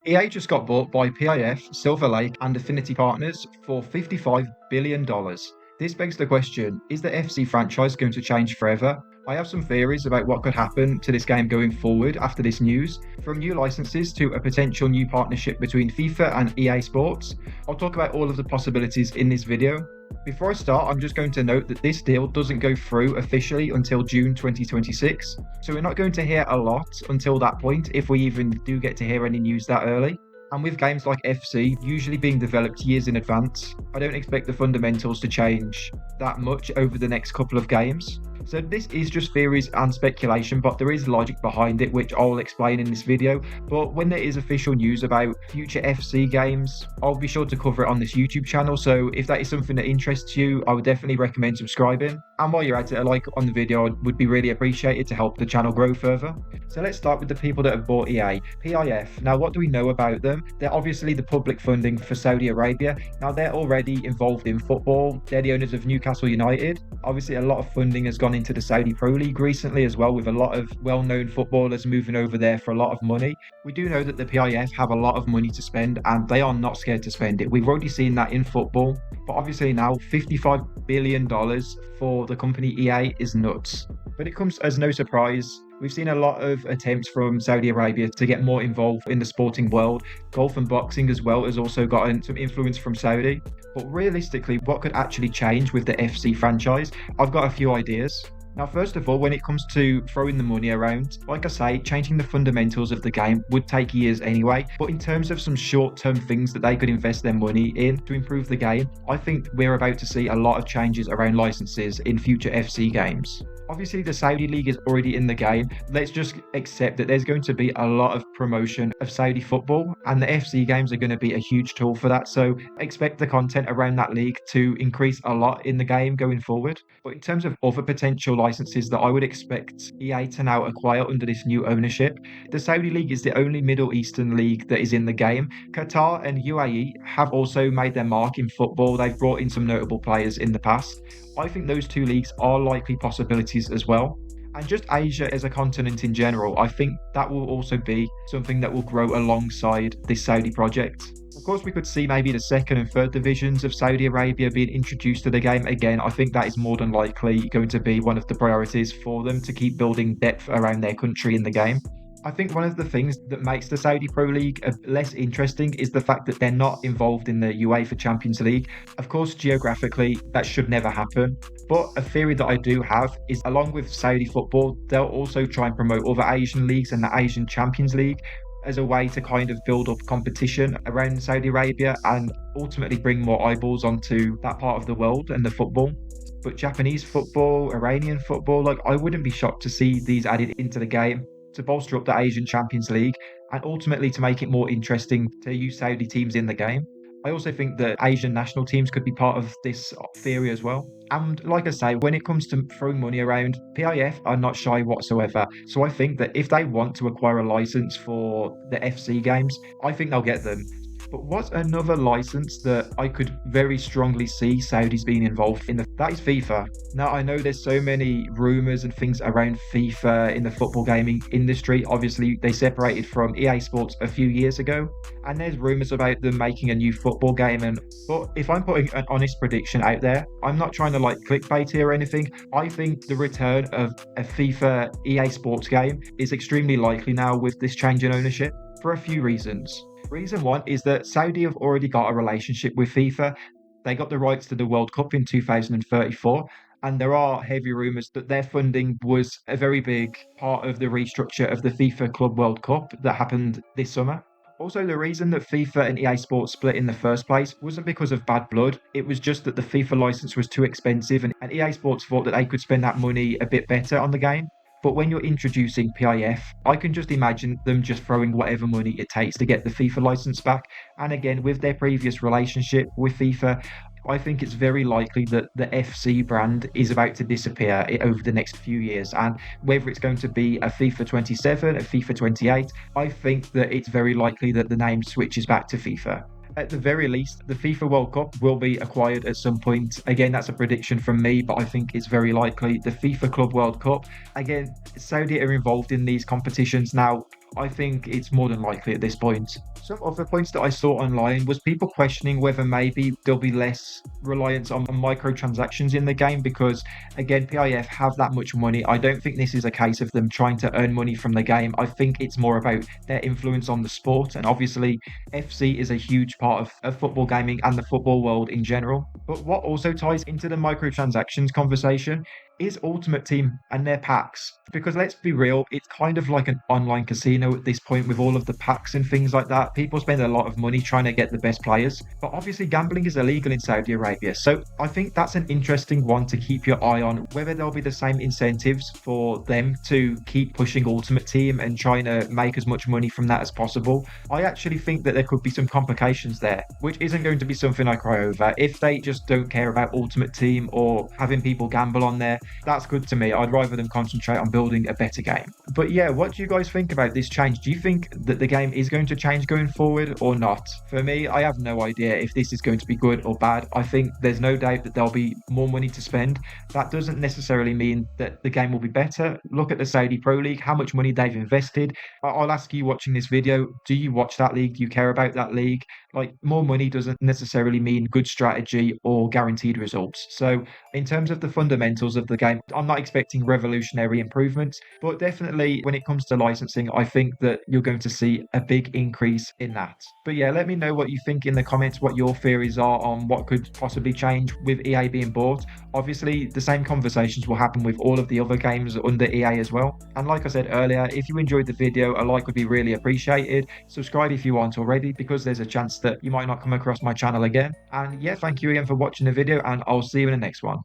EA just got bought by PIF, Silver Lake, and Affinity Partners for $55 billion. This begs the question, is the FC franchise going to change forever? I have some theories about what could happen to this game going forward after this news, from new licenses to a potential new partnership between FIFA and EA Sports. I'll talk about all of the possibilities in this video. Before I start, I'm just going to note that this deal doesn't go through officially until June 2026, so we're not going to hear a lot until that point, if we even do get to hear any news that early. And with games like FC usually being developed years in advance, I don't expect the fundamentals to change that much over the next couple of games. So this is just theories and speculation, but there is logic behind it, which I'll explain in this video. But when there is official news about future FC games, I'll be sure to cover it on this YouTube channel. So if that is something that interests you, I would definitely recommend subscribing. And while you're at it, a like on the video would be really appreciated to help the channel grow further. So let's start with the people that have bought EA. PIF. Now, what do we know about them? They're obviously the public funding for Saudi Arabia. Now, they're already involved in football. They're the owners of Newcastle United. Obviously, a lot of funding has gone into the Saudi Pro League recently as well, with a lot of well-known footballers moving over there for a lot of money. We do know that the PIF have a lot of money to spend, and they are not scared to spend it. We've already seen that in football, but obviously now $55 billion for the company EA is nuts. But it comes as no surprise. We've seen a lot of attempts from Saudi Arabia to get more involved in the sporting world. Golf and boxing as well has also gotten some influence from Saudi. But realistically, what could actually change with the FC franchise? I've got a few ideas. Now, first of all, when it comes to throwing the money around, like I say, changing the fundamentals of the game would take years anyway. But in terms of some short-term things that they could invest their money in to improve the game, I think we're about to see a lot of changes around licenses in future FC games. Obviously, the Saudi League is already in the game. Let's just accept that there's going to be a lot of promotion of Saudi football, and the FC games are going to be a huge tool for that. So expect the content around that league to increase a lot in the game going forward. But in terms of other potential licenses that I would expect EA to now acquire under this new ownership, the Saudi League is the only Middle Eastern league that is in the game. Qatar and UAE have also made their mark in football. They've brought in some notable players in the past. I think those two leagues are likely possibilities as well. And just Asia as a continent in general, I think that will also be something that will grow alongside this Saudi project. Of course, we could see maybe the second and third divisions of Saudi Arabia being introduced to the game. Again, I think that is more than likely going to be one of the priorities for them to keep building depth around their country in the game. I think one of the things that makes the Saudi Pro League less interesting is the fact that they're not involved in the UEFA Champions League. Of course, geographically, that should never happen. But a theory that I do have is, along with Saudi football, they'll also try and promote other Asian leagues and the Asian Champions League as a way to kind of build up competition around Saudi Arabia and ultimately bring more eyeballs onto that part of the world and the football. But Japanese football, Iranian football, I wouldn't be shocked to see these added into the game to bolster up the Asian Champions League and ultimately to make it more interesting to use Saudi teams in the game. I also think that Asian national teams could be part of this theory as well. And like I say, when it comes to throwing money around, PIF are not shy whatsoever. So I think that if they want to acquire a license for the FC games, I think they'll get them. But what's another license that I could very strongly see Saudis being involved in? That is FIFA. Now, I know there's so many rumours and things around FIFA in the football gaming industry. Obviously, they separated from EA Sports a few years ago, and there's rumours about them making a new football game. But if I'm putting an honest prediction out there, I'm not trying to clickbait here or anything. I think the return of a FIFA EA Sports game is extremely likely now with this change in ownership for a few reasons. Reason one is that Saudi have already got a relationship with FIFA. They got the rights to the World Cup in 2034, and there are heavy rumours that their funding was a very big part of the restructure of the FIFA Club World Cup that happened this summer. Also, the reason that FIFA and EA Sports split in the first place wasn't because of bad blood. It was just that the FIFA license was too expensive, and EA Sports thought that they could spend that money a bit better on the game. But when you're introducing PIF, I can just imagine them just throwing whatever money it takes to get the FIFA license back. And again, with their previous relationship with FIFA, I think it's very likely that the FC brand is about to disappear over the next few years. And whether it's going to be a FIFA 27, a FIFA 28, I think that it's very likely that the name switches back to FIFA. At the very least, the FIFA World Cup will be acquired at some point. Again, that's a prediction from me, but I think it's very likely. The FIFA Club World Cup, again, Saudi are involved in these competitions now. I think it's more than likely at this point. Some other points that I saw online was people questioning whether maybe there'll be less reliance on microtransactions in the game because, again, PIF have that much money. I don't think this is a case of them trying to earn money from the game. I think it's more about their influence on the sport. And obviously, FC is a huge part of football gaming and the football world in general. But what also ties into the microtransactions conversation is Ultimate Team and their packs. Because let's be real, it's kind of like an online casino at this point with all of the packs and things like that. People spend a lot of money trying to get the best players. But obviously, gambling is illegal in Saudi Arabia. So I think that's an interesting one to keep your eye on, whether there'll be the same incentives for them to keep pushing Ultimate Team and trying to make as much money from that as possible. I actually think that there could be some complications there, which isn't going to be something I cry over. If they just don't care about Ultimate Team or having people gamble on there, that's good to me. I'd rather them concentrate on building a better game. But yeah, what do you guys think about this change? Do you think that the game is going to change going forward or not? For me, I have no idea if this is going to be good or bad. I think there's no doubt that there'll be more money to spend. That doesn't necessarily mean that the game will be better. Look at the Saudi Pro League, how much money they've invested. I'll ask you watching this video, do you watch that league? Do you care about that league? Like, more money doesn't necessarily mean good strategy or guaranteed results. So in terms of the fundamentals of the game, I'm not expecting revolutionary improvements, but definitely when it comes to licensing, I think that you're going to see a big increase in that. But yeah, let me know what you think in the comments, what your theories are on what could possibly change with EA being bought. Obviously, the same conversations will happen with all of the other games under EA as well. And like I said earlier, if you enjoyed the video, a like would be really appreciated. Subscribe if you aren't already, because there's a chance that you might not come across my channel again. And yeah, thank you again for watching the video, and I'll see you in the next one.